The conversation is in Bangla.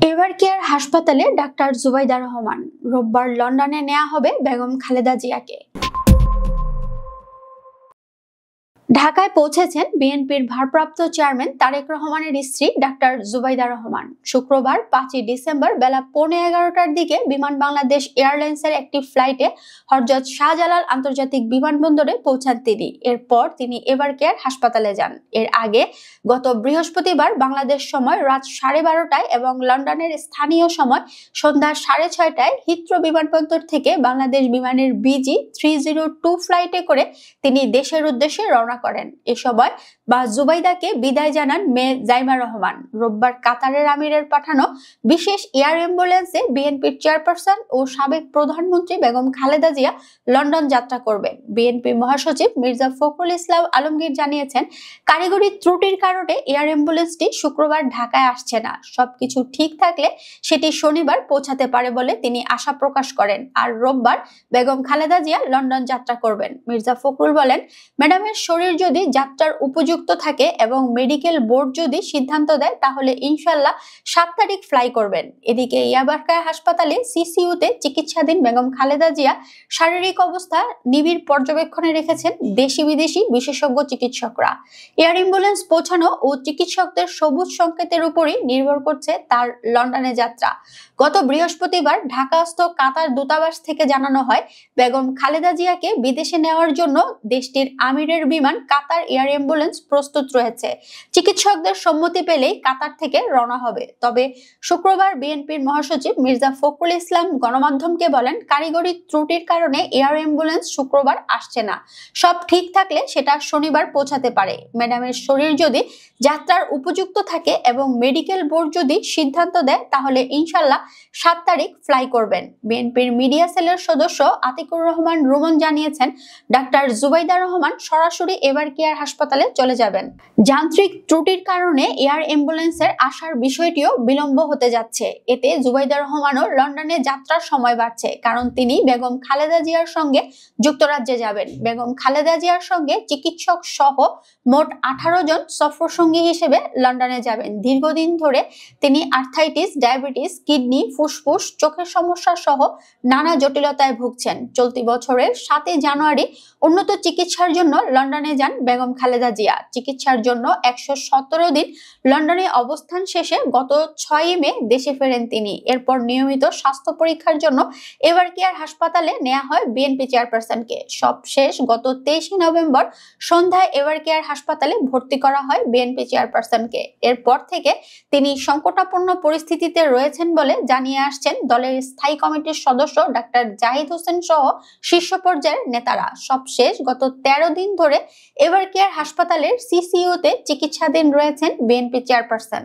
এবার কেয়ার হাসপাতালে ডাক্তার জুবাইদা রহমান। রোববার লন্ডনে নেওয়া হবে বেগম খালেদা জিয়াকে। ঢাকায় পৌঁছেছেন বিএনপির ভারপ্রাপ্ত চেয়ারম্যান তারেক রহমানের স্ত্রী ডাক্তার জুবাইদা রহমান। শুক্রবার 5 ডিসেম্বর বেলা 11:15টার দিকে বিমান বাংলাদেশ এয়ারলাইন্সের একটি ফ্লাইটে হযরত শাহজালাল আন্তর্জাতিক বিমানবন্দরে পৌঁছান তিনি। এরপর তিনি এবার কেয়ার হাসপাতালে যান। এর আগে গত বৃহস্পতিবার বাংলাদেশ সময় রাত 12:30টায় এবং লন্ডনের স্থানীয় সময় সন্ধ্যা 6:30টায় হিথ্রো বিমানবন্দর থেকে বাংলাদেশ বিমানের BG302 ফ্লাইটে করে তিনি দেশের উদ্দেশ্যে রওনা করেন। এ সময় জুবাইদাকে বিদায় জানান মেয়ে জাইমা রহমান। রোববার কাতারের আমিরের পাঠানো বিশেষ এয়ার অ্যাম্বুলেন্সে বিএনপির চেয়ারপারসন ও সাবেক প্রধানমন্ত্রী বেগম খালেদা জিয়া লন্ডন যাত্রা করবেন। বিএনপি মহাসচিব মির্জা ফখরুল ইসলাম আলমগীর জানিয়েছেন, কারিগরি ত্রুটির কারণে এয়ার অ্যাম্বুলেন্সটি শুক্রবার ঢাকায় আসছে না। সবকিছু ঠিক থাকলে সেটি শনিবার পৌঁছাতে পারে বলে তিনি আশা প্রকাশ করেন। আর রোববার বেগম খালেদা জিয়া লন্ডন যাত্রা করবেন। মির্জা ফখরুল বলেন, ম্যাডামের শরীর যদি যাত্রার উপযুক্ত থাকে এবং মেডিকেল বোর্ড যদি সিদ্ধান্ত দেয় তাহলে ইনশাআল্লাহ 7 তারিখ ফ্লাই করবেন। এদিকে ইয়াবারকায় হাসপাতালে সিসিইউতে চিকিৎসাধীন বেগম খালেদা জিয়া শারীরিক অবস্থা নিবিড় পর্যবেক্ষণে রেখেছেন দেশি বিদেশি বিশেষজ্ঞ চিকিৎসকরা। এয়ার অ্যাম্বুলেন্স পৌঁছানো ও চিকিৎসকদের সবুজ সংকেতের উপরই নির্ভর করছে তার লন্ডনে যাত্রা। গত বৃহস্পতিবার ঢাকাস্থ কাতার দূতাবাস থেকে জানানো হয়, বেগম খালেদা জিয়াকে বিদেশে নেওয়ার জন্য দেশটির আমিরের বিমান কাতার এয়ার অ্যাম্বুলেন্স প্রস্তুত রয়েছে। চিকিৎসকদের সম্মতি পেলেই কাতার থেকে রওনা হবে। তবে শুক্রবার বিএনপির মহাসচিব মির্জা ফখরুল ইসলাম গণমাধ্যমকে বলেন, কারিগরি ত্রুটির কারণে এয়ার অ্যাম্বুলেন্স শুক্রবার আসছে না। সব ঠিক থাকলে সেটা শনিবার পৌঁছাতে পারে। ম্যাডামের শরীর যদি যাত্রার উপযুক্ত থাকে এবং মেডিকেল বোর্ড যদি সিদ্ধান্ত দেয় তাহলে ইনশাআল্লাহ 7 তারিখ ফ্লাই করবেন। বিএনপির মিডিয়া সেলের সদস্য আতিকুর রহমান রুমন জানিয়েছেন, ডাক্তার জুবাইদা রহমান সরাসরি এবার কেয়ার হাসপাতালে চলে যাবেন। যান্ত্রিক ত্রুটির কারণে এয়ার অ্যাম্বুলেন্সের আসার বিষয়টিও বিলম্ব হতে যাচ্ছে। এতে জুবাইদা রহমানও লন্ডনে যাত্রার সময় বাড়ছে, কারণ তিনি বেগম খালেদা জিয়ার সঙ্গে যুক্তরাজ্যে যাবেন। বেগম খালেদা জিয়ার সঙ্গে চিকিৎসক সহ মোট 18 জন সফরসঙ্গী হিসেবে লন্ডনে যাবেন। দীর্ঘদিন ধরে তিনি আর্থাইটিস, ডায়াবেটিস, কিডনি, ফুসফুস, চোখের সমস্যা সহ নানা জটিলতায় ভুগছেন। চলতি বছরের 7 জানুয়ারি উন্নত চিকিৎসার জন্য লন্ডনে যান বেগম খালেদা জিয়া। চিকিৎসার জন্য 117 দিন লন্ডনে অবস্থান শেষে গত 6 মে দেশে ফেরেন তিনি। এরপর নিয়মিত স্বাস্থ্য পরীক্ষার জন্য এবার কেয়ার হাসপাতালে নেওয়া হয় বিএনপি চেয়ারপারসনকে। সবশেষ গত 23 নভেম্বর সন্ধ্যায় এবার কেয়ার হাসপাতালে ভর্তি করা হয় বিএনপি চেয়ারপারসনকে। এরপর থেকে তিনি সংকটাপন্ন পরিস্থিতিতে রয়েছেন বলে জানিয়ে আসছেন দলের স্থায়ী কমিটির সদস্য ডাক্তার জাহিদ হোসেন সহ শীর্ষ পর্যায়ের নেতারা। সবশেষ গত 13 দিন ধরে এবার কেয়ার হাসপাতালের সিসিইউতে চিকিৎসাধীন রয়েছেন বিএনপি চেয়ারপারসন।